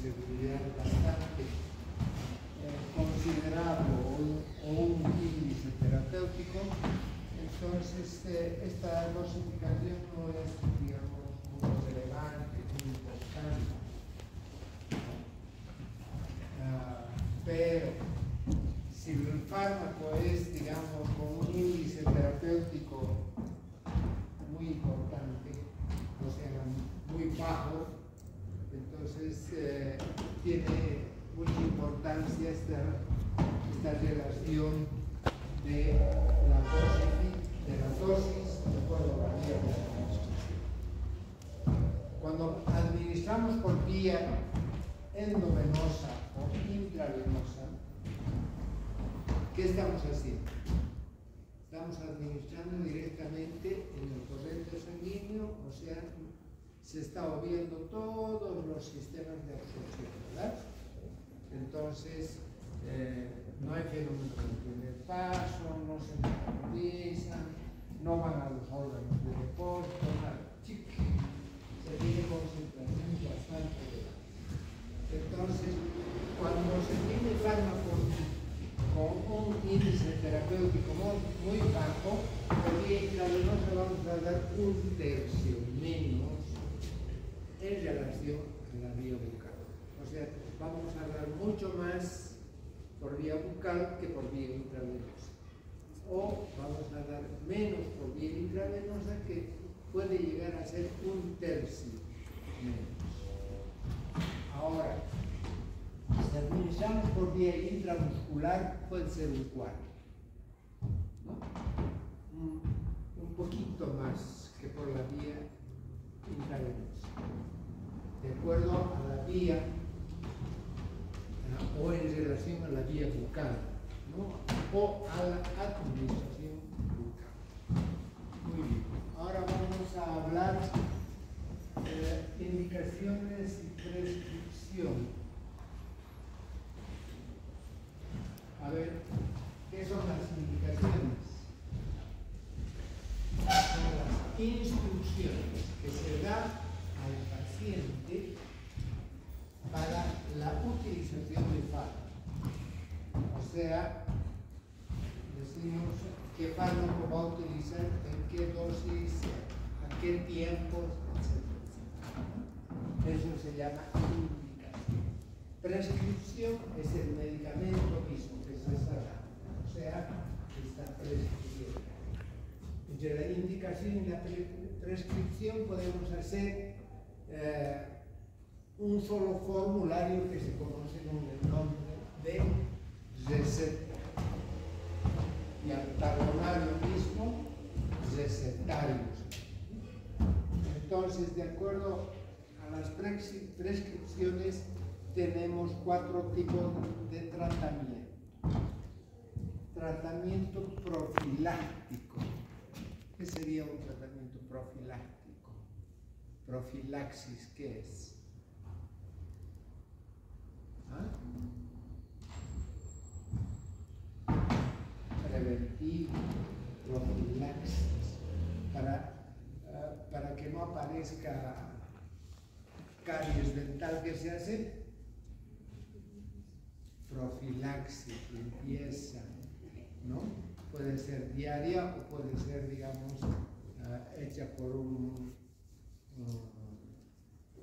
seguridad bastante considerable o un índice terapéutico, entonces esta dosificación no es, digamos, muy relevante, muy importante. Pero si el fármaco es, digamos, con un índice terapéutico muy importante, o sea, muy bajo, entonces tiene mucha importancia esta relación de la dosis de acuerdo a la vía de administración. Cuando administramos por vía endovenosa o intravenosa, ¿qué estamos haciendo? Estamos administrando directamente en el torrente sanguíneo, o sea, se está obviando todos los sistemas de absorción, ¿verdad? Entonces, no hay fenómeno de primer paso, no se metabolizan, no van a los órganos de depósito, nada. Se tiene concentración bastante elevada. Entonces, cuando se tiene fármaco con un índice terapéutico muy bajo, por vía intravenosa vamos a dar un tercio menos en relación a la vía bucal. O sea, vamos a dar mucho más por vía bucal que por vía intravenosa. O vamos a dar menos por vía intravenosa, que puede llegar a ser un tercio menos. Ahora, si administramos por vía intramuscular, puede ser un cuarto, ¿no? Un poquito más que por la vía intravenosa, de acuerdo a la vía o en relación a la vía bucal, ¿no? O a la administración bucal. Muy bien. Ahora vamos a hablar de indicaciones y prescripción. A ver, ¿qué son las indicaciones? Son las instrucciones que se da al paciente para la utilización de fármaco. O sea, decimos qué fármaco va a utilizar, en qué dosis, a qué tiempos, etc. Eso se llama indicación. Prescripción es el medicamento mismo que se está dando, o sea, está prescribiendo. Entre la indicación y la prescripción podemos hacer un solo formulario que se conoce con el nombre de receta, y al talonario mismo, recetarios. Entonces, de acuerdo a las prescripciones, tenemos 4 tipos de tratamiento. Tratamiento profiláctico. ¿Qué sería un tratamiento profiláctico? Profilaxis, ¿qué es? Preventivo, profilaxis, para que no aparezca caries dental. ¿Qué se hace? Profilaxis, limpieza, ¿no? Puede ser diaria o puede ser, digamos, hecha por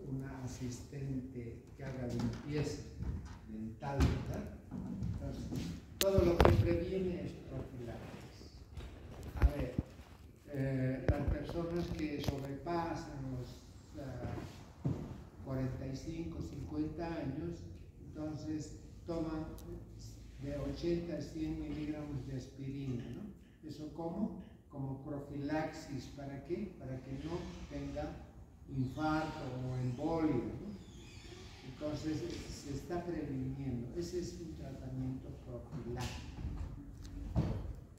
una asistente que haga limpieza dental, ¿verdad? Entonces, todo lo que previene es profilaxis. A ver, las personas que sobrepasan los 45, 50 años, entonces toman de 80 a 100 miligramos de aspirina, ¿no? ¿Eso cómo? Como profilaxis. ¿Para qué? Para que no tenga infarto o embolio, ¿no? Entonces se está previniendo. Ese es un tratamiento profiláctico.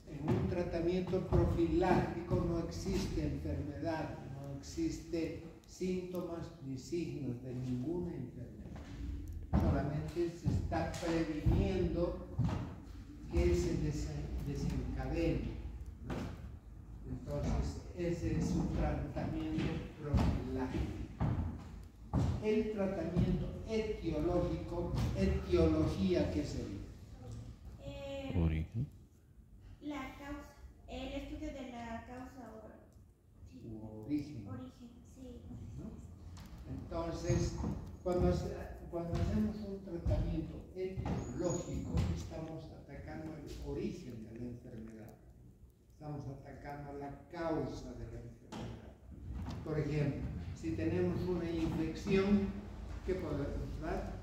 En un tratamiento profiláctico no existe enfermedad, no existe síntomas ni signos de ninguna enfermedad. Solamente se está previniendo que se desencadene, ¿no? Entonces, ese es un tratamiento profiláctico. el tratamiento etiológico, etiología, ¿qué sería? Origen. La causa, el estudio de la causa Origen. origen, sí. ¿No? Entonces, cuando hacemos un tratamiento etiológico, estamos atacando el origen de la enfermedad. Estamos atacando la causa de la enfermedad. Por ejemplo, si tenemos una infección, ¿qué podemos dar?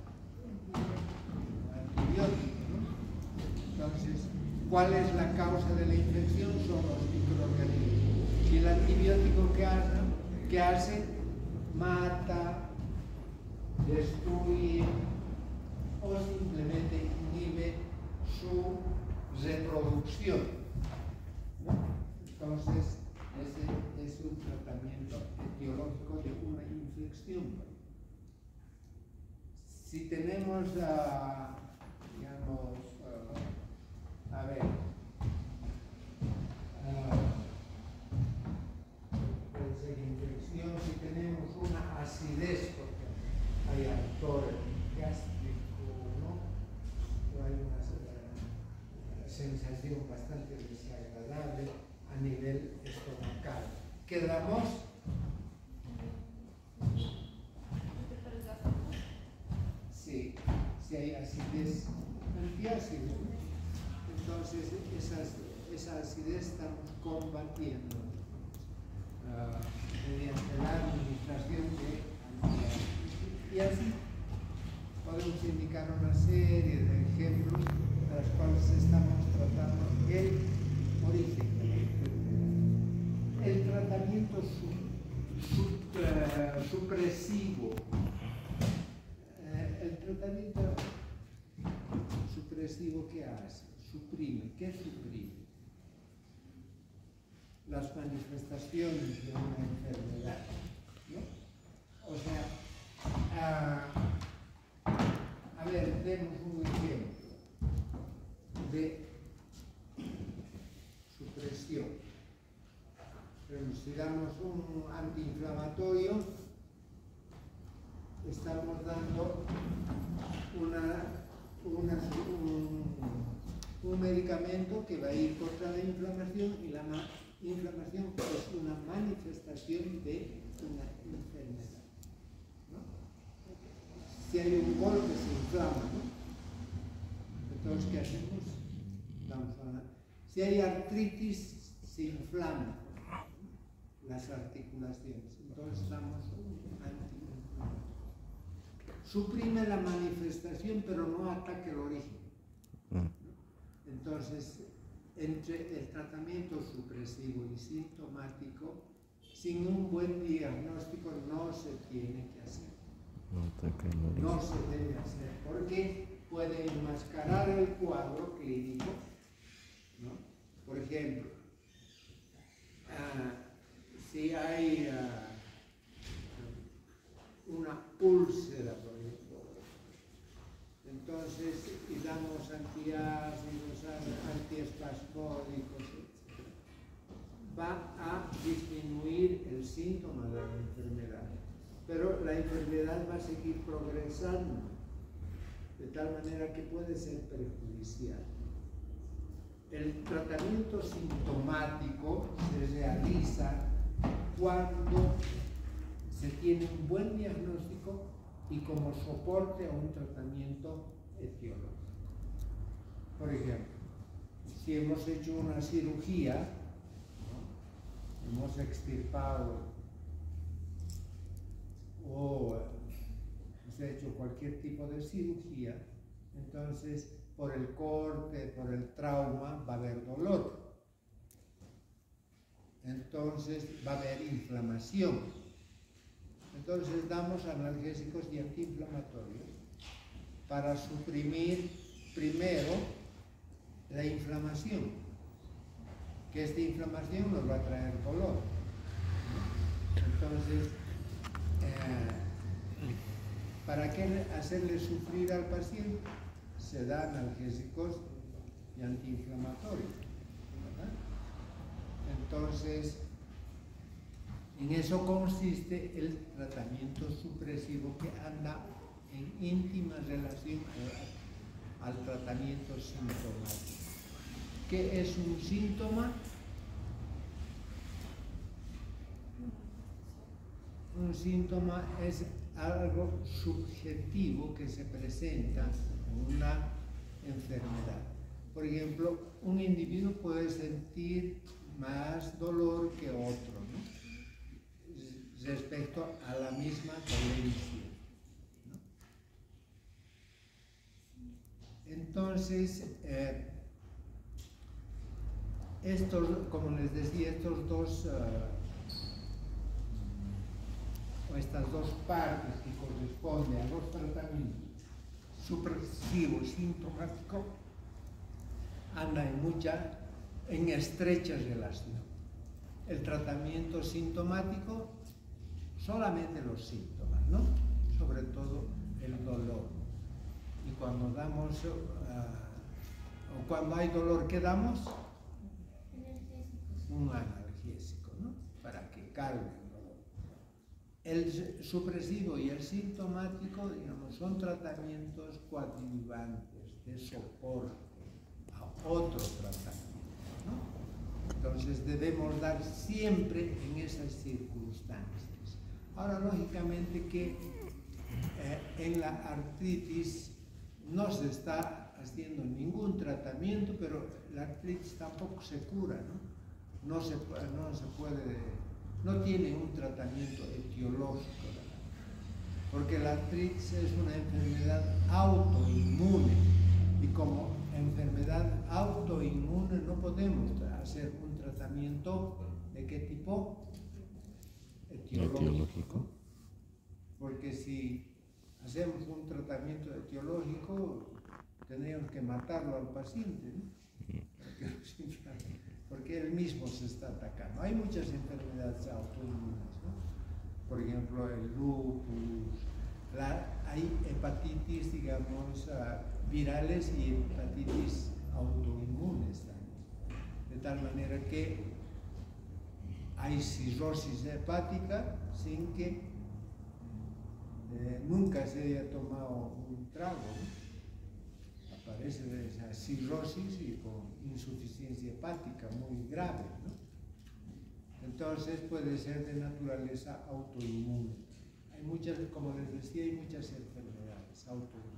Antibiótico, ¿no? Entonces, ¿cuál es la causa de la infección? Son los microorganismos. Y el antibiótico ¿qué hace? Mata, destruye o simplemente inhibe su reproducción, ¿no? Entonces, ese es un tratamiento etiológico de una infección. Si tenemos, digamos, puede ser infección, si tenemos una acidez, porque hay alcohol gástrico, ¿no? O hay una sensación bastante desagradable a nivel estomacal. ¿Qué damos? Sí, si hay acidez, antiácido. Entonces, esa acidez estamos combatiendo mediante la administración de antiácidos. Y así podemos indicar una serie de ejemplos de los cuales estamos tratando el origen de la enfermedad. El tratamiento supresivo. El tratamiento supresivo, ¿qué hace? Suprime. ¿Qué suprime? Las manifestaciones de una enfermedad, ¿no? O sea, a ver, demos un ejemplo de supresión. Si damos un antiinflamatorio, estamos dando un medicamento que va a ir contra la inflamación, y la inflamación es una manifestación de una enfermedad, ¿no? Si hay un golpe se inflama, ¿no? Entonces, ¿qué hacemos? Si hay artritis, se inflama las articulaciones, entonces damos un antiinflamatorio. Suprime la manifestación, pero no ataca el origen, ¿no? Entonces, entre el tratamiento supresivo y sintomático, sin un buen diagnóstico no se tiene que hacer. No se debe hacer, porque puede enmascarar el cuadro clínico, ¿no? Por ejemplo, si hay una úlcera, por ejemplo, entonces, y damos antiácidos, antiespasmódicos, etc., va a disminuir el síntoma de la enfermedad, pero la enfermedad va a seguir progresando, de tal manera que puede ser perjudicial. El tratamiento sintomático se realiza cuando se tiene un buen diagnóstico y como soporte a un tratamiento etiológico. Por ejemplo, si hemos hecho una cirugía, ¿no? Hemos extirpado o hemos hecho cualquier tipo de cirugía, entonces por el corte, por el trauma, va a haber dolor. Entonces va a haber inflamación. Entonces damos analgésicos y antiinflamatorios para suprimir primero la inflamación, que esta inflamación nos va a traer dolor. Entonces, ¿para qué hacerle sufrir al paciente? Se da analgésicos y antiinflamatorios, ¿verdad? Entonces, En eso consiste el tratamiento supresivo, que anda en íntima relación al tratamiento sintomático. ¿Qué es un síntoma? Un síntoma es algo subjetivo que se presenta en una enfermedad. Por ejemplo, un individuo puede sentir más dolor que otro, ¿no?, respecto a la misma dolencia, ¿no? Entonces, como les decía, estas dos partes que corresponden a los tratamientos supresivo y sintomático andan en estrecha relación. El tratamiento sintomático, solamente los síntomas, ¿no?, sobre todo el dolor. Y cuando damos, o cuando hay dolor, ¿qué damos? Un analgésico, ¿no?, para que calme el dolor. El supresivo y el sintomático, digamos, son tratamientos coadyuvantes, de soporte a otro tratamiento, ¿no? Entonces debemos dar siempre en esas circunstancias. Ahora, lógicamente que en la artritis no se está haciendo ningún tratamiento, pero la artritis tampoco se cura, ¿no? No tiene un tratamiento etiológico, porque la artritis es una enfermedad autoinmune, y como enfermedad autoinmune no podemos hacer un tratamiento ¿de qué tipo? Etiológico. Porque si hacemos un tratamiento etiológico, tendríamos que matarlo al paciente, ¿no? Porque él mismo se está atacando. Hay muchas enfermedades autoinmunes, ¿no? Por ejemplo, el lupus, hay hepatitis, digamos, virales y hepatitis autoinmunes también. De tal manera que hay cirrosis hepática sin que nunca se haya tomado un trago, ¿no? Aparece esa cirrosis y con insuficiencia hepática muy grave, ¿no? Entonces puede ser de naturaleza autoinmune. Hay muchas, como les decía, hay muchas enfermedades autoinmunes.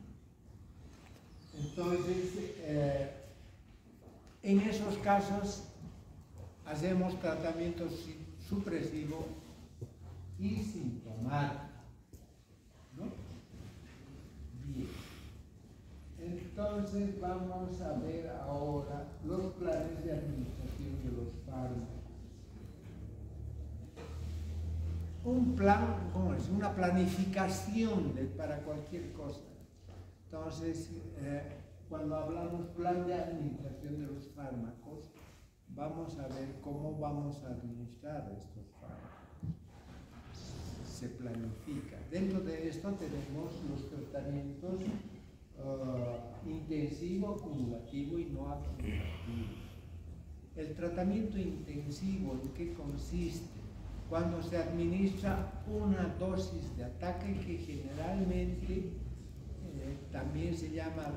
Entonces, en esos casos hacemos tratamiento supresivo y sintomático, ¿no? Bien. Entonces vamos a ver ahora los planes de administración de los fármacos. Un plan, ¿cómo es? Una planificación para cualquier cosa. Entonces, cuando hablamos plan de administración de los fármacos, vamos a ver cómo vamos a administrar estos fármacos. Se planifica. Dentro de esto tenemos los tratamientos intensivo, acumulativo y no acumulativo. El tratamiento intensivo, ¿en qué consiste? Cuando se administra una dosis de ataque que generalmente también se llama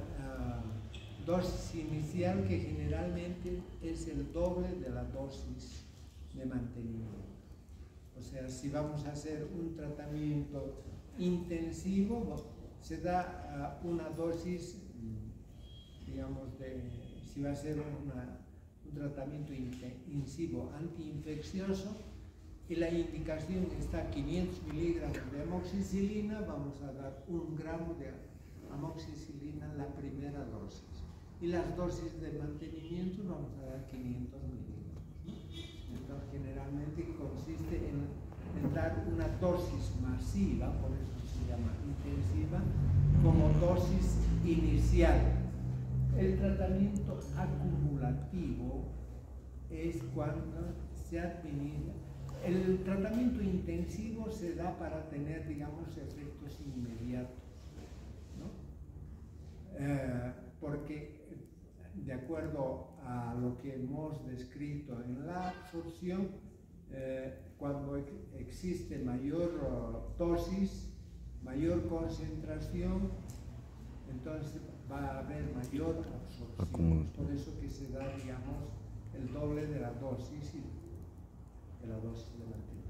dosis inicial, que generalmente es el doble de la dosis de mantenimiento. O sea, si vamos a hacer un tratamiento intensivo, se da una dosis, digamos, si va a ser un tratamiento intensivo antiinfeccioso, y la indicación está 500 miligramos de amoxicilina, vamos a dar 1 gramo de amoxicilina la primera dosis. Y las dosis de mantenimiento vamos a dar 500 miligramos. Entonces, generalmente consiste en dar una dosis masiva, por eso se llama intensiva, como dosis inicial. El tratamiento acumulativo es cuando se administra. El tratamiento intensivo se da para tener, digamos, efectos inmediatos, ¿no? Porque de acuerdo a lo que hemos descrito en la absorción, cuando existe mayor dosis, mayor concentración, entonces va a haber mayor absorción. Por eso que se da, digamos, el doble de la dosis de la dosis de mantenimiento.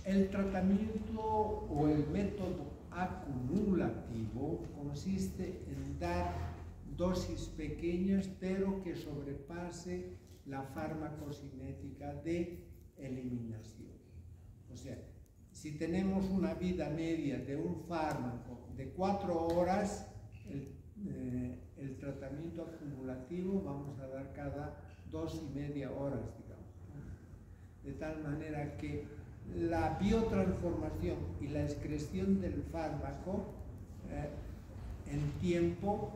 El tratamiento o el método acumulativo consiste en dar dosis pequeñas pero que sobrepase la farmacocinética de eliminación. O sea, si tenemos una vida media de un fármaco de 4 horas, el tratamiento acumulativo vamos a dar cada 2,5 horas, digamos. De tal manera que la biotransformación y la excreción del fármaco en tiempo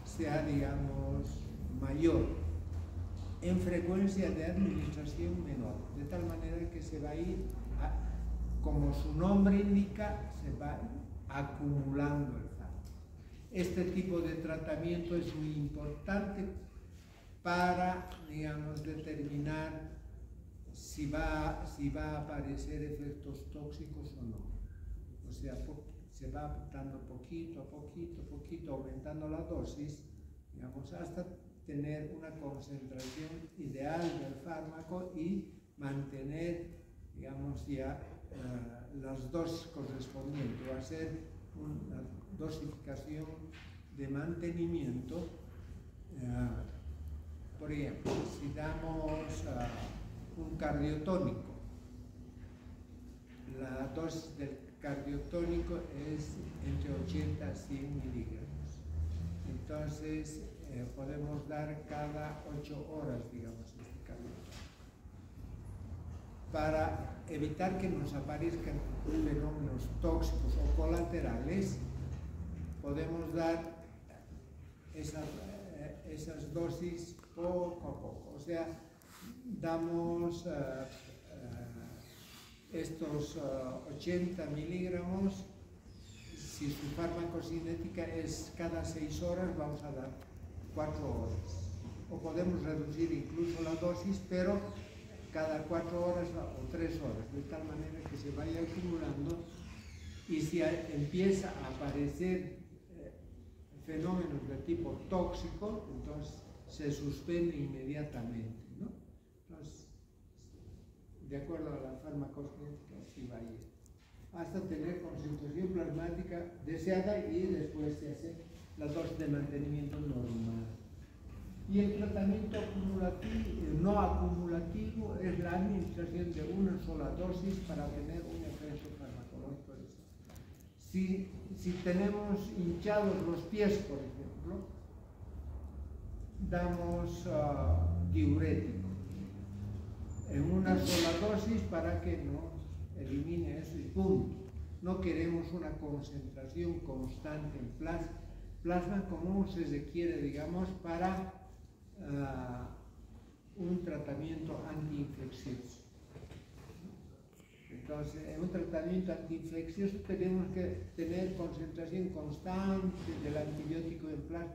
sea, digamos, mayor, en frecuencia de administración menor, de tal manera que se va a ir, como su nombre indica, se va acumulando el fármaco. Este tipo de tratamiento es muy importante para, digamos, determinar si va a aparecer efectos tóxicos o no. O sea, se va dando poquito a poquito, aumentando la dosis, digamos, hasta tener una concentración ideal del fármaco y mantener, digamos, ya las dosis correspondientes. Va a ser una dosificación de mantenimiento. Por ejemplo, si damos un cardiotónico, la dosis del cardiotónico es entre 80 a 100 miligramos. Entonces, podemos dar cada 8 horas, digamos, este cardiotónico. Para evitar que nos aparezcan fenómenos tóxicos o colaterales, podemos dar esas dosis poco a poco. O sea, damos estos 80 miligramos, si su farmacocinética es cada 6 horas, vamos a dar 4 horas. O podemos reducir incluso la dosis, pero cada 4 horas o 3 horas, de tal manera que se vaya acumulando, y si empieza a aparecer fenómenos de tipo tóxico, entonces se suspende inmediatamente, ¿no? Entonces, de acuerdo a la farmacocinética, así va a ir, hasta tener concentración plasmática deseada y después se hace la dosis de mantenimiento normal. Y el tratamiento no acumulativo es la administración de una sola dosis para tener un efecto farmacológico. Si tenemos hinchados los pies, por ejemplo, damos diurético en una sola dosis para que no elimine eso y punto. No queremos una concentración constante en plasma como se requiere, digamos, para un tratamiento antiinfeccioso. Entonces, en un tratamiento antiinfeccioso tenemos que tener concentración constante del antibiótico en plasma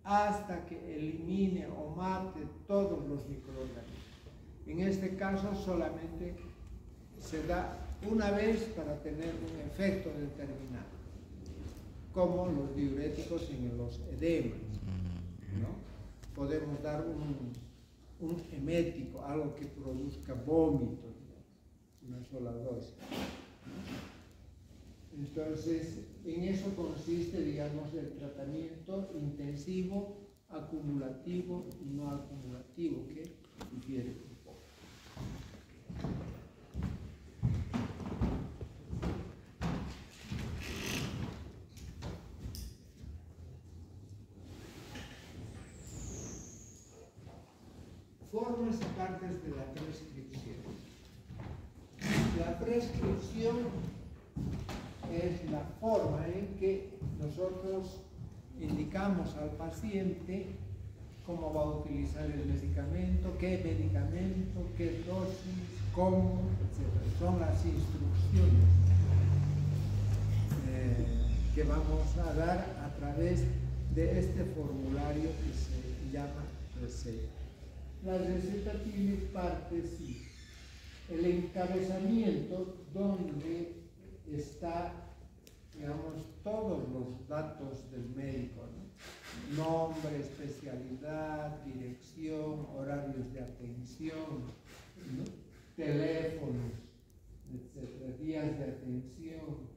hasta que elimine o mate todos los microorganismos. En este caso solamente se da una vez para tener un efecto determinado, como los diuréticos en los edemas, ¿no? Podemos dar un emético, algo que produzca vómito, una sola dosis. Entonces, en eso consiste, digamos, el tratamiento intensivo, acumulativo y no acumulativo, que difiere un poco. Formas y partes de la prescripción. La prescripción es la forma en que nosotros indicamos al paciente cómo va a utilizar el medicamento, qué dosis, cómo, etc. Son las instrucciones que vamos a dar a través de este formulario que se llama receta. la receta tiene partes, sí. El encabezamiento, donde está, digamos, todos los datos del médico, ¿no? Nombre, especialidad, dirección, horarios de atención, ¿no? Teléfonos, etcétera, días de atención,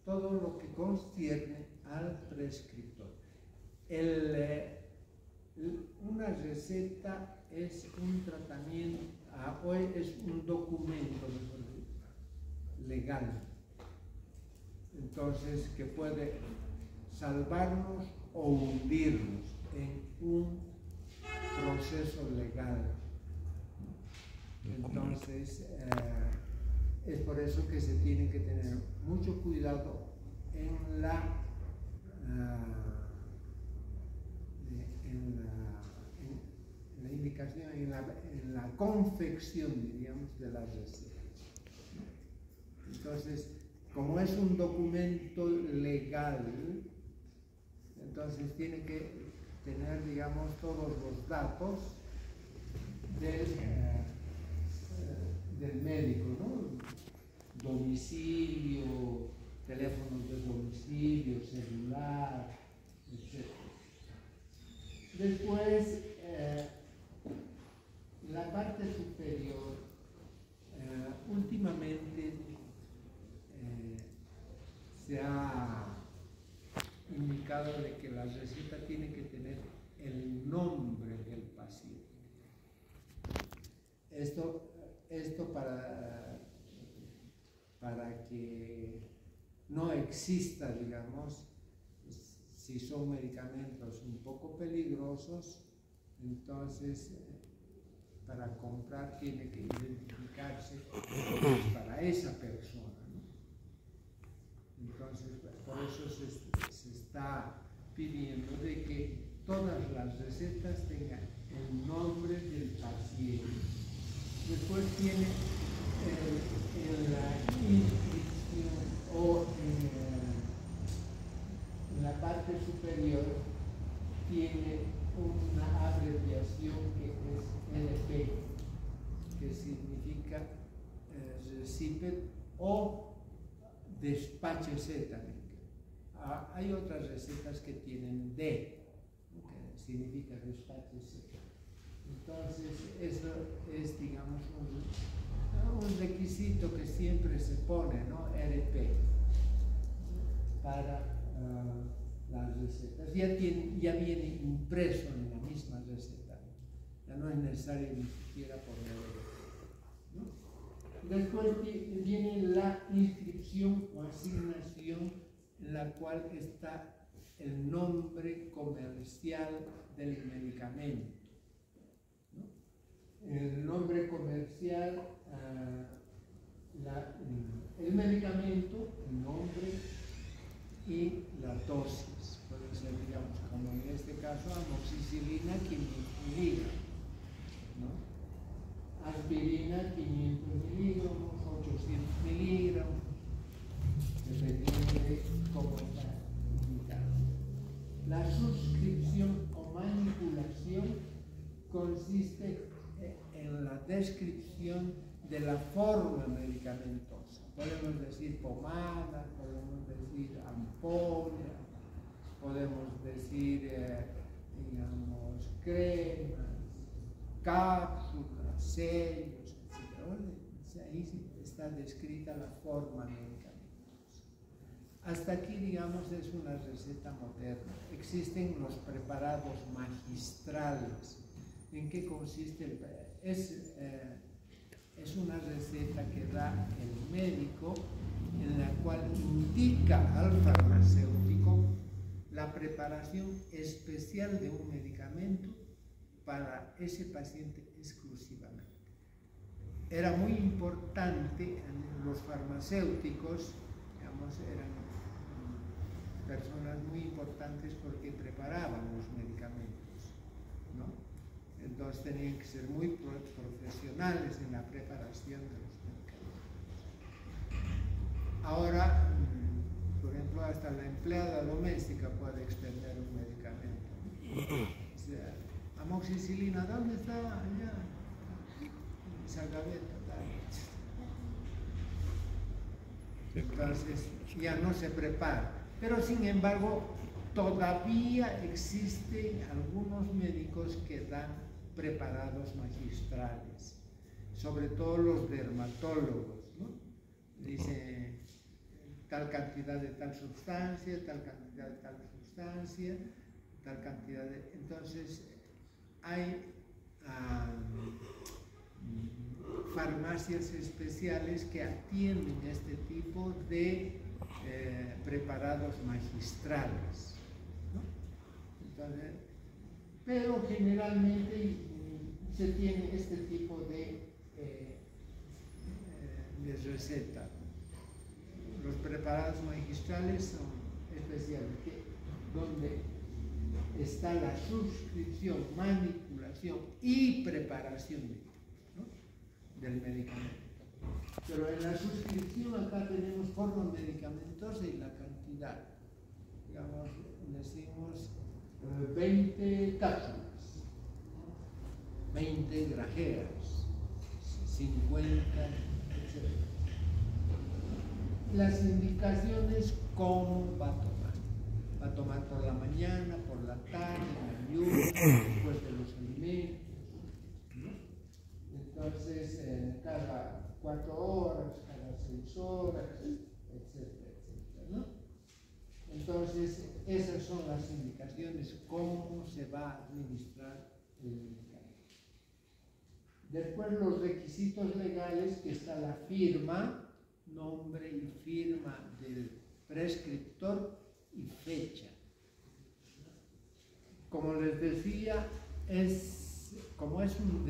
todo lo que concierne al prescriptor. Una receta es un tratamiento, hoy es un documento legal, entonces que puede salvarnos o hundirnos en un proceso legal. Entonces es por eso que se tiene que tener mucho cuidado en la indicación, en la confección, diríamos, de las recetas. Entonces, como es un documento legal, entonces tiene que tener, digamos, todos los datos del médico, ¿no? Domicilio, teléfonos de domicilio, celular, etc. Después, la parte superior, últimamente se ha indicado de que la receta tiene que tener el nombre del paciente. Esto para que no exista, digamos, si son medicamentos un poco peligrosos, entonces para comprar tiene que identificarse para esa persona, ¿no? Entonces, por eso se está pidiendo de que todas las recetas tengan el nombre del paciente. Después tiene en la inscripción o en la parte superior tiene una abreviación que es LP, que significa recipient o despáchese también. Hay otras recetas que tienen D, que significa despáchese. Entonces, eso es, digamos, un requisito que siempre se pone, ¿no? RP, para las recetas. Ya viene impreso en la misma receta, ya no es necesario ni siquiera ponerlo, ¿no? Después viene la inscripción o asignación, en la cual está el nombre comercial del medicamento. El nombre comercial, el medicamento, el nombre y la dosis. Puede ser, digamos, como en este caso, amoxicilina 500 miligramos, ¿no? Aspirina 500 miligramos, 800 miligramos, dependiendo de cómo está indicado. La suscripción o manipulación consiste en la descripción de la forma medicamentosa. Podemos decir pomada, podemos decir ampolla, podemos decir, digamos, cremas, cápsulas, sellos, etc. Ahí está descrita la forma medicamentosa. Hasta aquí, digamos, es una receta moderna. Existen los preparados magistrales. ¿En qué consiste? Es una receta que da el médico, en la cual indica al farmacéutico la preparación especial de un medicamento para ese paciente exclusivamente. Era muy importante, los farmacéuticos, digamos, eran personas muy importantes porque preparaban los medicamentos, ¿no? Entonces tenían que ser muy profesionales en la preparación de los medicamentos. Ahora, por ejemplo, hasta la empleada doméstica puede expender un medicamento. O sea, amoxicilina, ¿dónde está? Allá. Esa gaveta, entonces ya no se prepara. Pero sin embargo, todavía existen algunos médicos que dan preparados magistrales, sobre todo los dermatólogos, ¿no? Dice tal cantidad de tal sustancia, tal cantidad de tal sustancia, tal cantidad de... Entonces, hay farmacias especiales que atienden este tipo de preparados magistrales, ¿no? Entonces, pero generalmente se tiene este tipo de receta. Los preparados magistrales son especiales, donde está la suscripción, manipulación y preparación, ¿no?, del medicamento. Pero en la suscripción acá tenemos forma medicamentosa y la cantidad. Digamos, decimos 20 cápsulas, 20 grajeas, 50, etc. Las indicaciones, cómo va a tomar. Va a tomar por la mañana, por la tarde, en ayuno, después de los alimentos, ¿no? Entonces, cada 4 horas, cada 6 horas, etcétera, etcétera, ¿no? Entonces, esas son las indicaciones, cómo se va a administrar el medicamento. Después, los requisitos legales, que está la firma, nombre y firma del prescriptor y fecha. Como les decía, como es un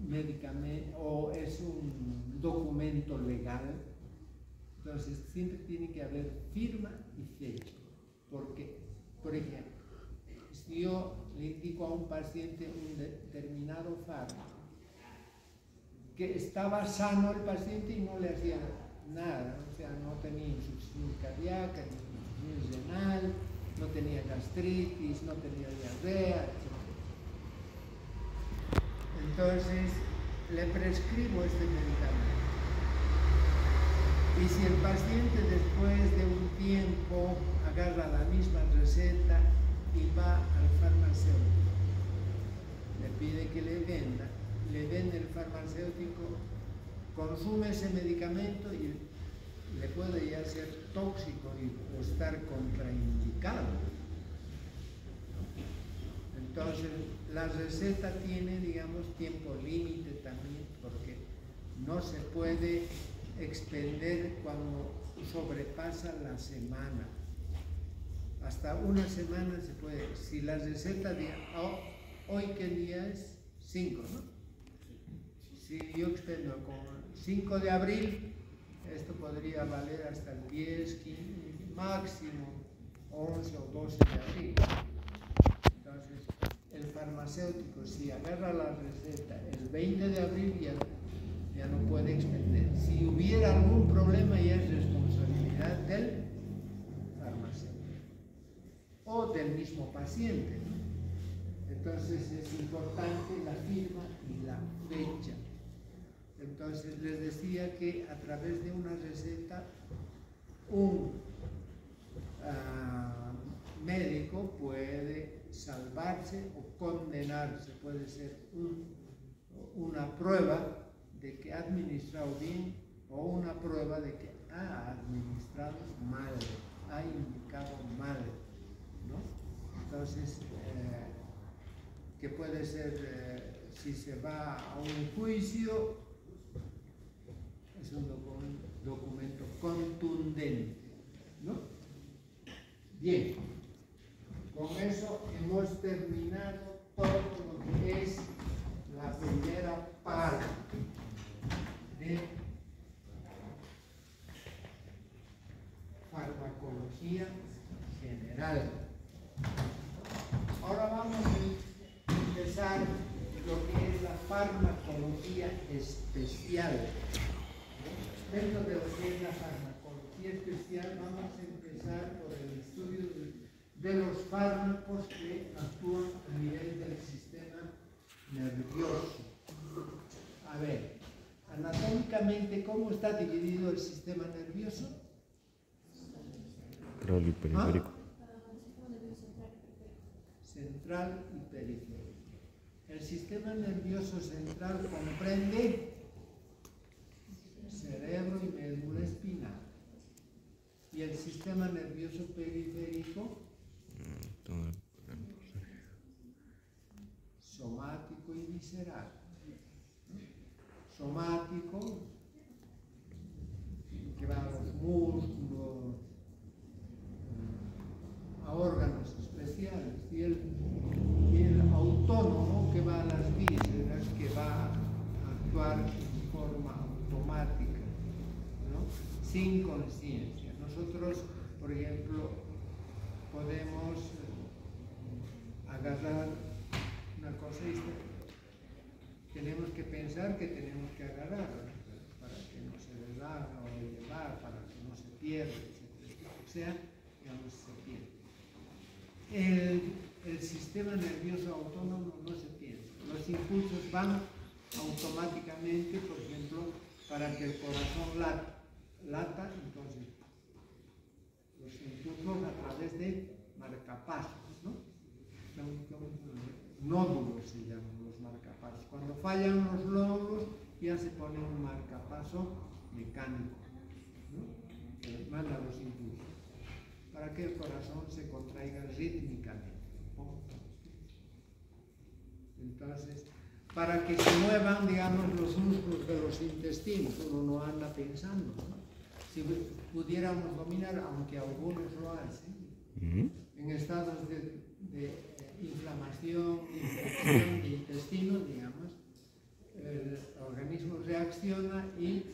medicamento o es un documento legal, entonces siempre tiene que haber firma y fecha. Porque, por ejemplo, si yo le indico a un paciente un determinado fármaco, que estaba sano el paciente y no le hacía nada, o sea, no tenía insuficiencia cardíaca, ni insuficiencia renal, no tenía gastritis, no tenía diarrea, etc. Entonces, le prescribo este medicamento. Y si el paciente después de un tiempo agarra la misma receta y va al farmacéutico, le pide que le vende el farmacéutico, consume ese medicamento y le puede ya ser tóxico o estar contraindicado. Entonces, la receta tiene, digamos, tiempo límite también, porque no se puede expender cuando sobrepasa la semana. Hasta una semana se puede. Si la receta dice, hoy qué día es, 5, ¿no? Si yo expendo con 5 de abril, esto podría valer hasta el 10, 15, máximo 11 o 12 de abril. Entonces, el farmacéutico, si agarra la receta el 20 de abril, ya no puede expender. Si hubiera algún problema, ya es responsabilidad del farmacéutico o del mismo paciente, ¿no? Entonces, es importante la firma y la fecha. Entonces, les decía que a través de una receta, un médico puede salvarse o condenarse. Puede ser una prueba de que ha administrado bien o una prueba de que ha administrado mal, ha indicado mal, ¿no? Entonces, que puede ser, si se va a un juicio, es un documento contundente, ¿no? Bien, con eso hemos terminado todo lo que es la primera parte de farmacología general. Ahora vamos a empezar lo que es la farmacología especial. Dentro de lo que es la farmacología especial, vamos a empezar por el estudio de los fármacos que actúan a nivel del sistema nervioso. A ver, anatómicamente, ¿cómo está dividido el sistema nervioso? Central y periférico. Central y periférico. El sistema nervioso central comprende cerebro y médula espinal. Y el sistema nervioso periférico, somático y visceral. Somático, que va a los músculos, a órganos especiales, y el autónomo, que va a las vísceras, que va a actuar de forma automática, ¿no? Sin conciencia. Nosotros, por ejemplo, podemos agarrar una cosa y tenemos que pensar que tenemos que agarrarla para que no se deshaga o llevar, para que no se pierda, etc. O sea, digamos, se pierde. El sistema nervioso autónomo no se piensa. Los impulsos van automáticamente, por ejemplo, para que el corazón lata, entonces los impulsos a través de marcapasos, ¿no? Nódulos se llaman los marcapasos. Cuando fallan los nódulos ya se pone un marcapaso mecánico, ¿no? Que manda los impulsos para que el corazón se contraiga rítmicamente. Entonces, para que se muevan, digamos, los músculos de los intestinos, uno no anda pensando, ¿no? Si pudiéramos dominar, aunque algunos lo hacen, en estados de inflamación, infección de intestino, digamos, el organismo reacciona y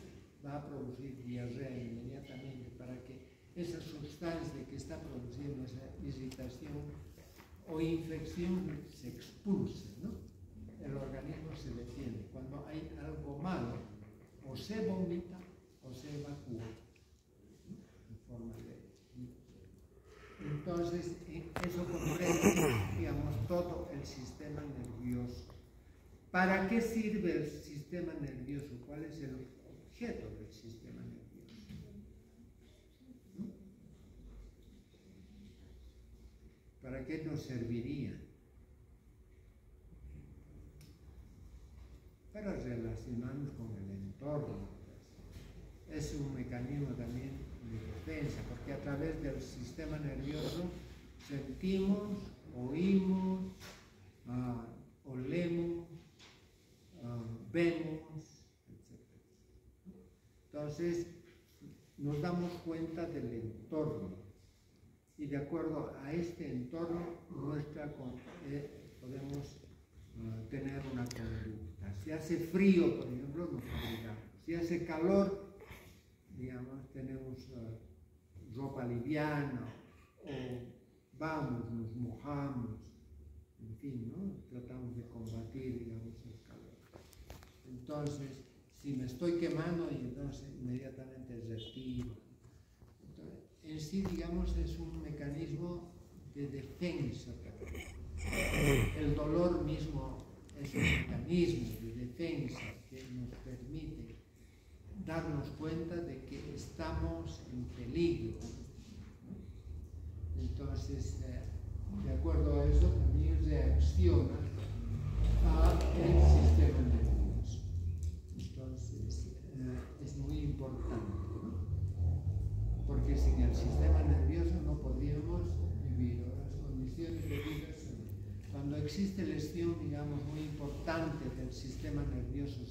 va a producir diarrea inmediatamente para que esa sustancia que está produciendo esa irritación o infección se expulse, ¿no? El organismo se defiende. Cuando hay algo malo, o se vomita o se evacúa, ¿no? En forma de... Entonces, eso comprende, digamos, todo el sistema nervioso. ¿Para qué sirve el sistema nervioso? ¿Cuál es el objeto del sistema nervioso? ¿No? ¿Para qué nos serviría? Para relacionarnos con el entorno. Es un mecanismo también de defensa, porque a través del sistema nervioso sentimos, oímos, olemos, vemos, etc. Entonces, nos damos cuenta del entorno y de acuerdo a este entorno podemos tener una conducta. Si hace frío, por ejemplo, nos abrigamos. Si hace calor, digamos, tenemos ropa liviana, o vamos, nos mojamos, en fin, ¿no? Tratamos de combatir, digamos, el calor. Entonces, si me estoy quemando, y entonces inmediatamente respiro. Entonces, en sí, digamos, es un mecanismo de defensa. El dolor mismo es un mecanismo de defensa que nos permite darnos cuenta de que estamos en peligro, ¿no? Entonces, de acuerdo a eso, también reacciona al sistema nervioso. Entonces, es muy importante, ¿no? Porque sin el sistema nervioso no podríamos vivir. Las condiciones de vida son... Cuando existe lesión, digamos, muy importante del sistema nervioso,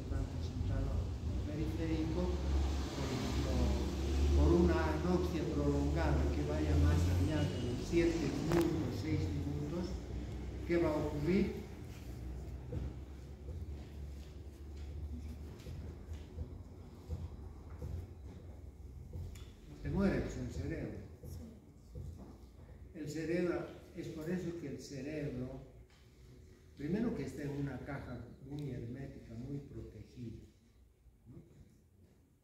tanto central como periférico, por ejemplo, por una anoxia prolongada que vaya más allá de los 7 minutos, 6 minutos, ¿qué va a ocurrir? Se muere pues, el cerebro. El cerebro, es por eso que el cerebro, primero que está en una caja muy hermética, muy protegida, ¿no?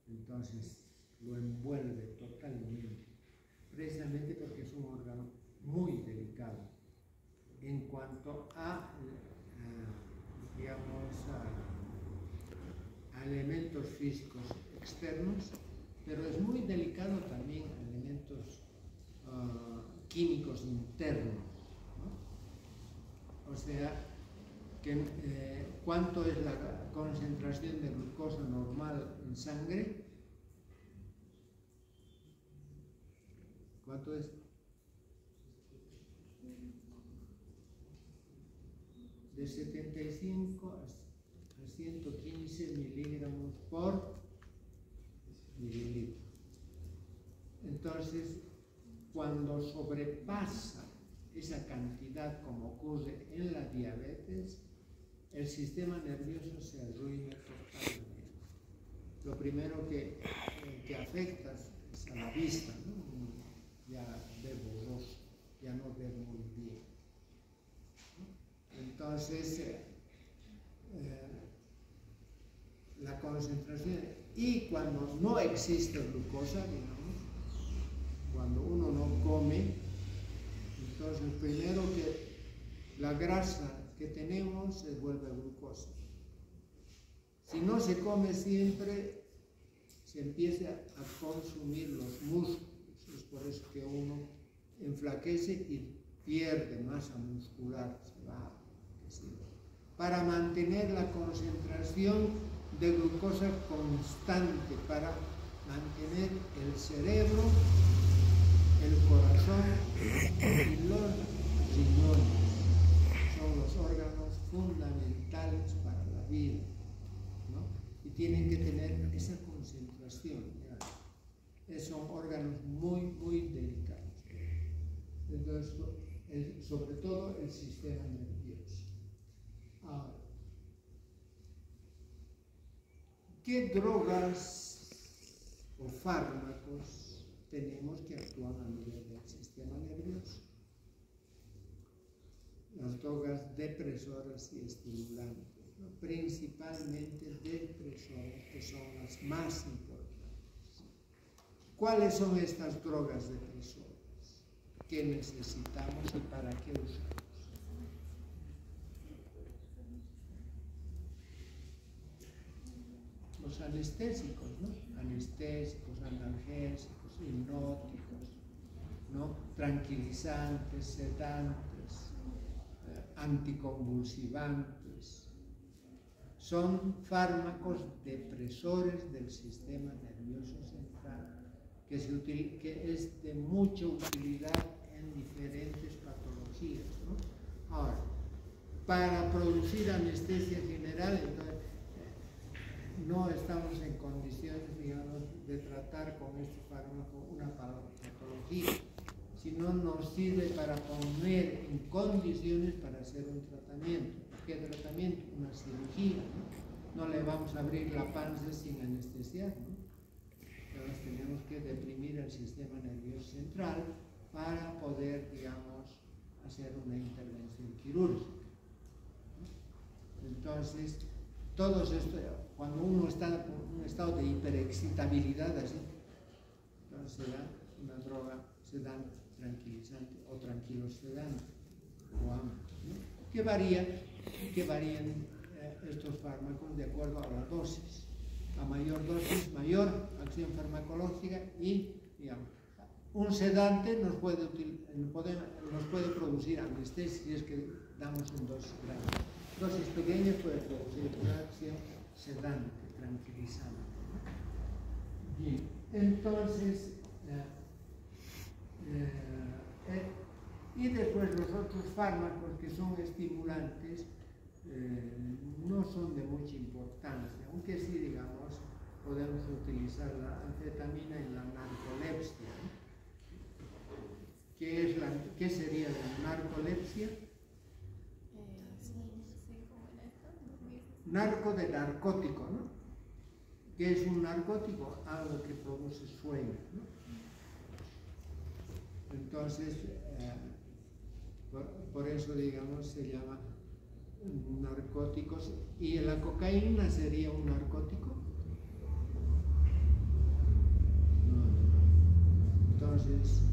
Entonces lo envuelve totalmente, precisamente porque es un órgano muy delicado en cuanto elementos físicos externos, pero es muy delicado también a elementos químicos internos, ¿no? O sea, que, ¿cuánto es la concentración de glucosa normal en sangre? ¿Cuánto es? De 75 a 115 miligramos por mililitro. Entonces, cuando sobrepasa esa cantidad, como ocurre en la diabetes, el sistema nervioso se arruina totalmente. Lo primero que afecta es a la vista, ¿no? Ya ve borroso, ya no ve muy bien. Entonces, la concentración, y cuando no existe glucosa, digamos, cuando uno no come, entonces primero que la grasa que tenemos se vuelve glucosa. Si no se come siempre, se empieza a consumir los músculos. Es por eso que uno enflaquece y pierde masa muscular, se va, para mantener la concentración de glucosa constante, para mantener el cerebro, el corazón y los riñones. Son los órganos fundamentales para la vida, ¿no? Y tienen que tener esa concentración, ¿ya? Son órganos muy, muy delicados. Entonces, sobre todo el sistema nervioso. Ahora, ¿qué drogas o fármacos tenemos que actúan a nivel del sistema nervioso? Las drogas depresoras y estimulantes, ¿no? Principalmente depresoras, que son las más importantes. ¿Cuáles son estas drogas depresoras? ¿Qué necesitamos y para qué usamos? Los anestésicos, ¿no? Anestésicos, analgésicos, hipnóticos, ¿no? Tranquilizantes, sedantes, anticonvulsivantes. Son fármacos depresores del sistema nervioso central, que es de mucha utilidad en diferentes patologías, ¿no? Ahora, para producir anestesia general, entonces, no estamos en condiciones, digamos, de tratar con este fármaco una patología, sino nos sirve para poner en condiciones para hacer un tratamiento. ¿Qué tratamiento? Una cirugía, ¿no? No le vamos a abrir la panza sin anestesiar, ¿no? Entonces tenemos que deprimir el sistema nervioso central para poder, digamos, hacer una intervención quirúrgica, ¿no? Entonces, todo esto, cuando uno está en un estado de hiperexcitabilidad, así, entonces se da una droga sedante, tranquilizante o tranquilosedante, o ambos, ¿no? Que varían estos fármacos de acuerdo a la dosis. A mayor dosis, mayor acción farmacológica y, digamos, un sedante nos puede producir anestesia si es que damos un dosis grande. Dosis pequeñas puede producir una acción sedante, tranquilizante. Bien, entonces, y después los otros fármacos que son estimulantes no son de mucha importancia, aunque sí, digamos, podemos utilizar la anfetamina en la narcolepsia. ¿Qué sería la narcolepsia? Narco de narcótico, ¿no? ¿Qué es un narcótico? Algo que produce sueño, ¿no? Entonces, por eso, digamos, se llama narcóticos. ¿Y la cocaína sería un narcótico? No. Entonces,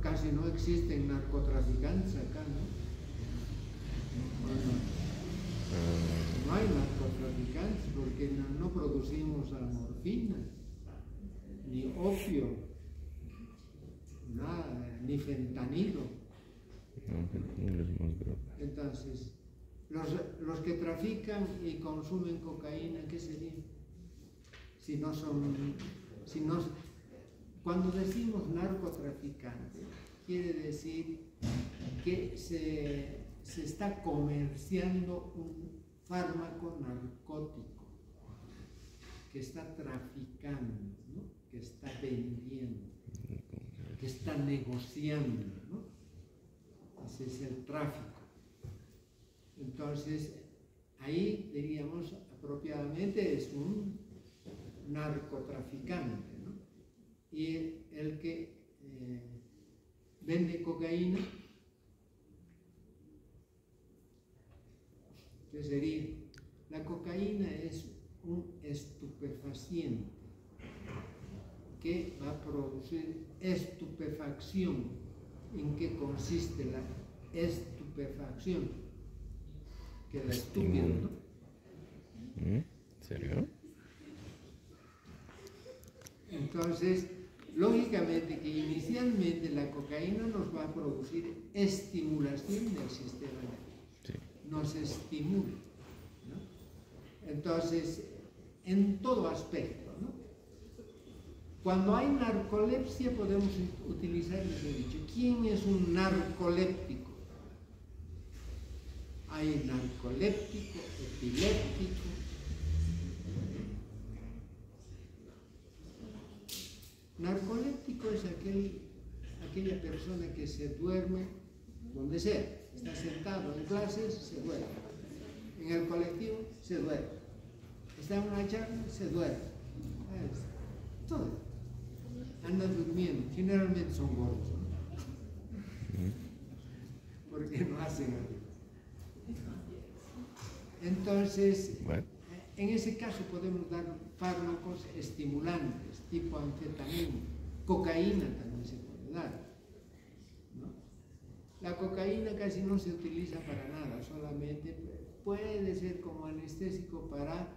casi no existen narcotraficantes acá, ¿no? No hay hay narcotraficantes porque no producimos morfina, ni opio, nada, ni fentanilo. No, fentanilo es más droga. Entonces, los que trafican y consumen cocaína, ¿qué serían? Si no son, cuando decimos narcotraficante, quiere decir que se está comerciando un fármaco narcótico, que está traficando, ¿no? Que está vendiendo, que está negociando, ¿no? Ese es el tráfico. Entonces, ahí diríamos apropiadamente es un narcotraficante, ¿no? Y el que vende cocaína, ¿qué sería? La cocaína es un estupefaciente que va a producir estupefacción. ¿En qué consiste la estupefacción? Queda estúpido, ¿no? ¿En serio? Entonces, lógicamente que inicialmente la cocaína nos va a producir estimulación del sistema nervioso. Sí. Nos estimula, ¿no? Entonces, en todo aspecto, ¿no? Cuando hay narcolepsia podemos utilizar el dicho. ¿Quién es un narcoléptico? Hay narcoléptico, epiléptico. Narcoléptico es aquella persona que se duerme donde sea. Está sentado en clases, se duerme. En el colectivo, se duerme. Está en una charla, se duerme. Todo. Andan durmiendo. Generalmente son gordos, ¿no? Porque no hacen algo. Entonces, en ese caso podemos dar fármacos estimulantes, tipo anfetamina, cocaína también se puede dar, ¿no? La cocaína casi no se utiliza para nada, solamente puede ser como anestésico para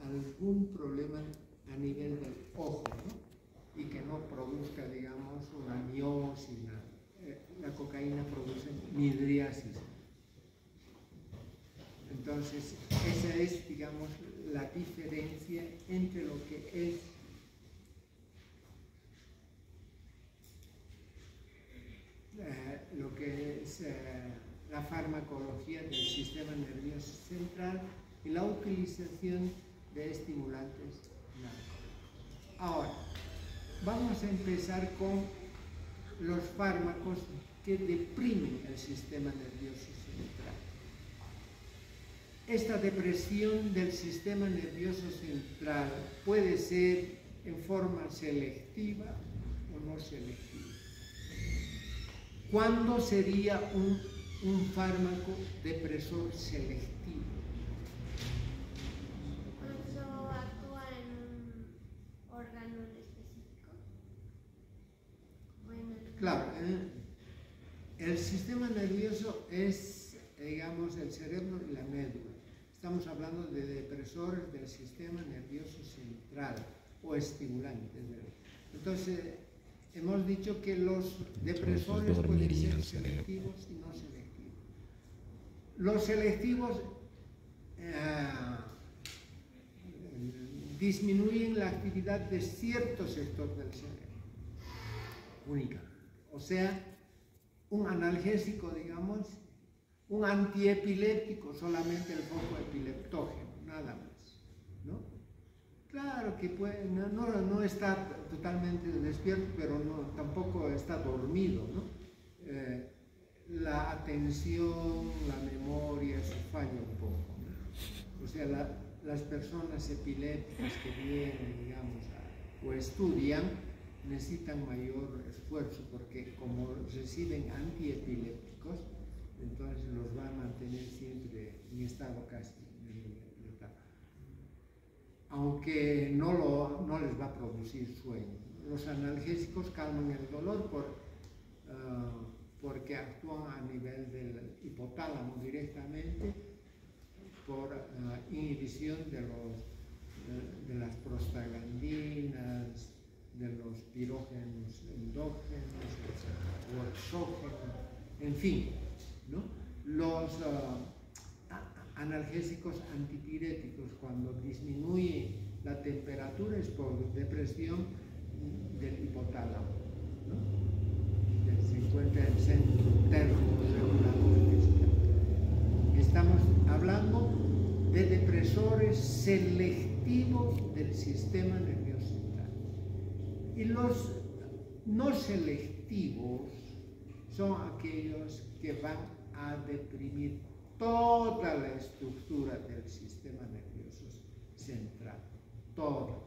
algún problema a nivel del ojo, ¿no? Y que no produzca, digamos, una miosis, la cocaína produce midriasis. Entonces, esa es, digamos, la diferencia entre lo que es la farmacología del sistema nervioso central y la utilización de estimulantes narcóticos. Ahora, vamos a empezar con los fármacos que deprimen el sistema nervioso central. Esta depresión del sistema nervioso central puede ser en forma selectiva o no selectiva. ¿Cuándo sería un fármaco depresor selectivo? ¿Cuándo actúa en un órgano específico? Bueno, claro, el sistema nervioso es, digamos, el cerebro y la médula. Estamos hablando de depresores del sistema nervioso central o estimulantes. Entonces, hemos dicho que los depresores pueden ser selectivos y no selectivos. Los selectivos disminuyen la actividad de cierto sector del cerebro, únicamente. O sea, un analgésico, digamos, un antiepiléptico, solamente el foco epileptógeno, nada más, ¿no? Claro que puede, no está totalmente despierto, pero tampoco está dormido, ¿no? La atención, la memoria, se falla un poco, ¿no? O sea, las personas epilépticas que vienen, digamos, o estudian, necesitan mayor esfuerzo, porque como reciben antiepilépticos, entonces los va a mantener siempre en estado casi letal, aunque no les va a producir sueño. Los analgésicos calman el dolor porque actúan a nivel del hipotálamo directamente por inhibición de las prostaglandinas, de los pirógenos endógenos, o exógenos, en fin, ¿no? Los analgésicos antipiréticos, cuando disminuye la temperatura, es por depresión del hipotálamo, ¿no? Se encuentra el centro termorregulador. Estamos hablando de depresores selectivos del sistema nervioso central. Y los no selectivos son aquellos que van a deprimir toda la estructura del sistema nervioso central, toda,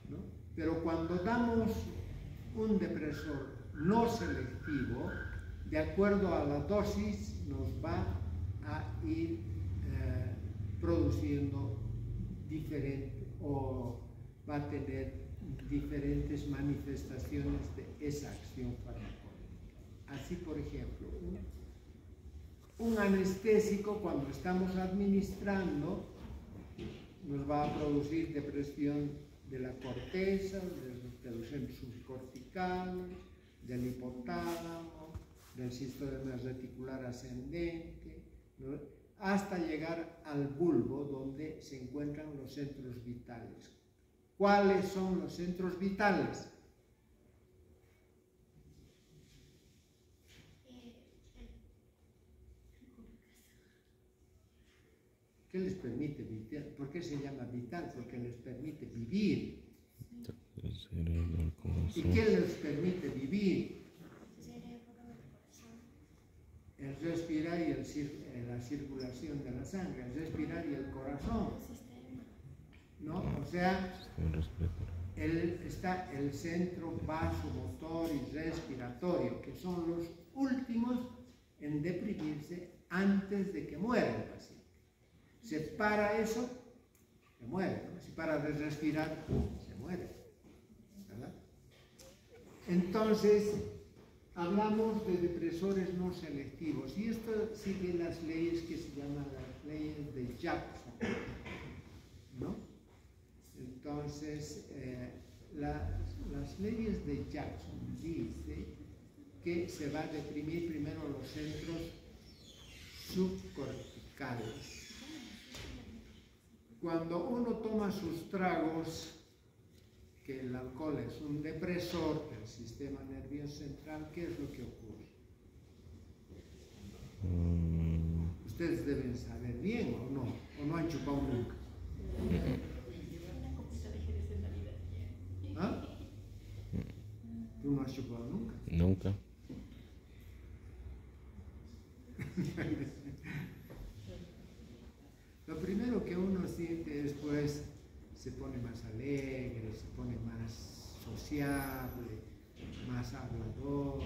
¿no? Pero cuando damos un depresor no selectivo, de acuerdo a la dosis, nos va a ir produciendo diferente, o va a tener diferentes manifestaciones de esa acción farmacológica. Así, por ejemplo, un anestésico, cuando estamos administrando, nos va a producir depresión de la corteza, de los centros subcorticales, del hipotálamo, del sistema reticular ascendente, ¿no? Hasta llegar al bulbo, donde se encuentran los centros vitales. ¿Cuáles son los centros vitales? ¿Qué les permite vital? ¿Por qué se llama vital? Porque les permite vivir. El cerebro, el corazón. ¿Y qué les permite vivir? El respirar y la circulación de la sangre, el respirar y el corazón, ¿no? O sea, está el centro vasomotor y respiratorio, que son los últimos en deprimirse antes de que muera el paciente. Se para eso, se muere, ¿no? Si para de respirar, se muere, ¿verdad? Entonces, hablamos de depresores no selectivos, y esto sigue las leyes que se llaman las leyes de Jackson, ¿no? Entonces, las leyes de Jackson dicen que se va a deprimir primero los centros subcorticales. Cuando uno toma sus tragos, que el alcohol es un depresor del sistema nervioso central, ¿qué es lo que ocurre? Ustedes deben saber bien, ¿o no han chupado nunca? ¿Ah? ¿Tú no has chupado nunca? Nunca. Lo primero que uno siente después, se pone más alegre, se pone más sociable, más hablador.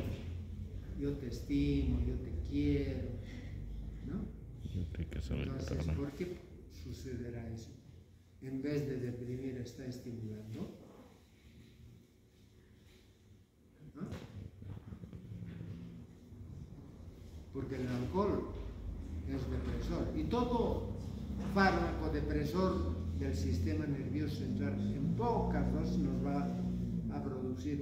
Yo te estimo, yo te quiero, ¿no? Entonces, ¿por qué sucederá eso? En vez de deprimir, está estimulando, ¿no? Porque el alcohol es depresor, y todo fármaco depresor del sistema nervioso central en pocas dosis nos va a producir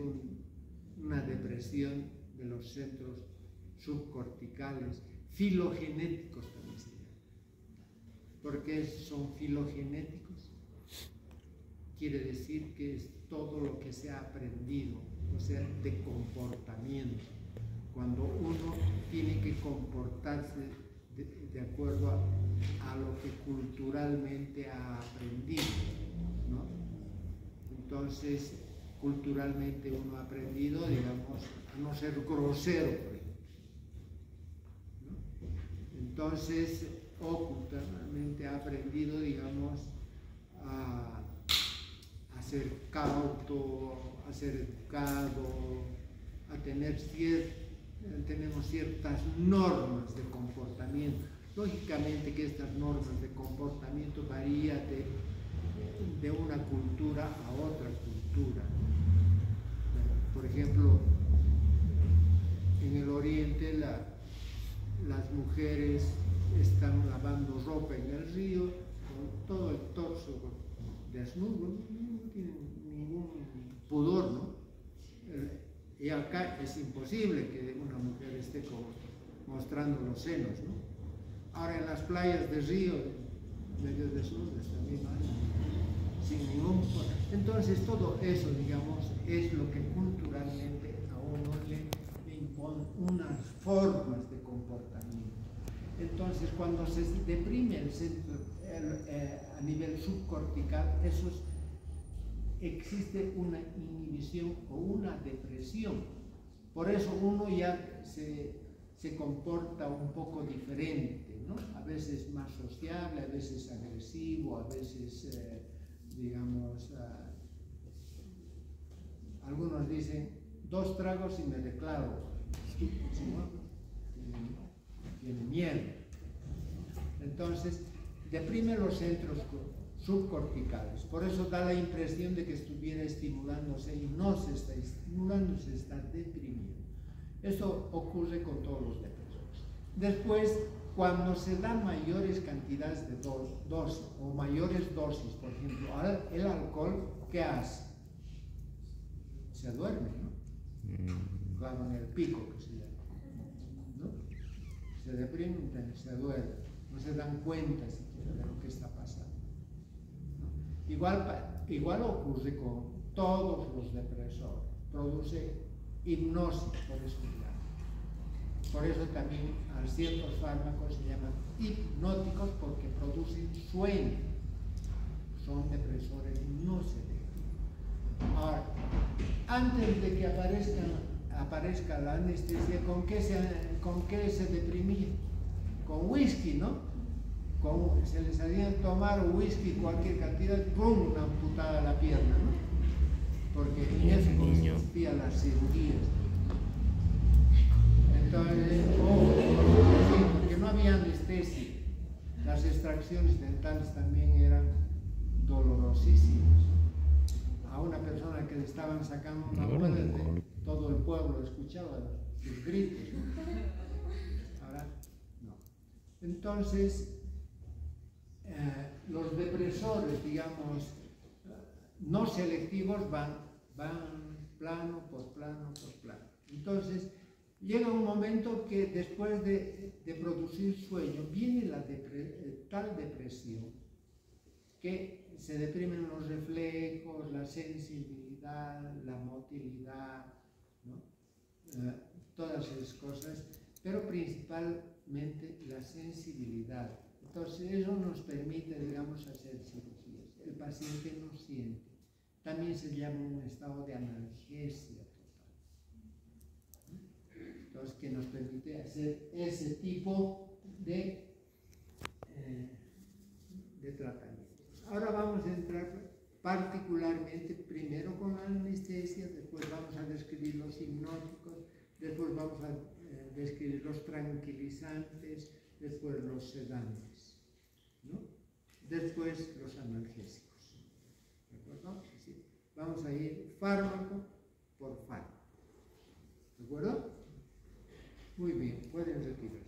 una depresión de los centros subcorticales, filogenéticos también se llama. ¿Por qué son filogenéticos? Quiere decir que es todo lo que se ha aprendido, o sea, de comportamiento. Cuando uno tiene que comportarse de acuerdo a lo que culturalmente ha aprendido, ¿no? Entonces, culturalmente uno ha aprendido, digamos, a no ser grosero, por ejemplo, ¿no? Entonces, o culturalmente ha aprendido, digamos, a ser cauto, a ser educado, a tener tenemos ciertas normas de comportamiento. Lógicamente que estas normas de comportamiento varían de una cultura a otra cultura. Por ejemplo, en el Oriente las mujeres están lavando ropa en el río todo el torso desnudo, no tienen ningún pudor, ¿no? Y acá es imposible que una mujer esté mostrando los senos, ¿no? Ahora en las playas de Río, medio desnudas también hay, sin ningún... Entonces todo eso, digamos, es lo que culturalmente a uno le impone unas formas de comportamiento. Entonces cuando se deprime el centro a nivel subcortical, existe una inhibición o una depresión. Por eso uno ya se comporta un poco diferente, ¿no? A veces más sociable, a veces agresivo, a veces, digamos, algunos dicen 2 tragos y me declaro, ¿no? Tiene miedo. Entonces, deprime los centros subcorticales. Por eso da la impresión de que estuviera estimulándose y no se está estimulando, se está deprimiendo. Eso ocurre con todos los depresores. Después, cuando se dan mayores cantidades de dosis o mayores dosis, por ejemplo, el alcohol, ¿qué hace? Se duerme, ¿no? Claro, en el pico que se llama, ¿no? Se deprimen, se duermen, no se dan cuenta siquiera de lo que está pasando. Igual ocurre con todos los depresores, produce hipnosis, por eso se llama. Por eso también a ciertos fármacos se llaman hipnóticos porque producen sueño. Son depresores, no se dejan. Ahora, antes de que aparezca la anestesia, ¿con qué se deprimía? Con whisky, ¿no? Se les hacía tomar whisky cualquier cantidad, ¡pum!, una amputada la pierna, ¿no? Porque en eso consistían las cirugías. Entonces, porque no había anestesia. Las extracciones dentales también eran dolorosísimas. A una persona que le estaban sacando una muela, todo el pueblo escuchaba sus gritos, ¿no? Ahora, no. Entonces, los depresores, digamos, no selectivos van plano por plano por plano. Entonces, llega un momento que después de producir sueño, viene tal depresión que se deprimen los reflejos, la sensibilidad, la motilidad, ¿no? Todas esas cosas, pero principalmente la sensibilidad. Entonces eso nos permite, digamos, hacer cirugías. El paciente no siente. También se llama un estado de analgesia total. Entonces, que nos permite hacer ese tipo de tratamientos. Ahora vamos a entrar particularmente primero con la anestesia, después vamos a describir los hipnóticos, después vamos a describir los tranquilizantes, después los sedantes, ¿no? Después los analgésicos. ¿De acuerdo? Sí. Vamos a ir fármaco por fármaco. ¿De acuerdo? Muy bien, pueden retirar.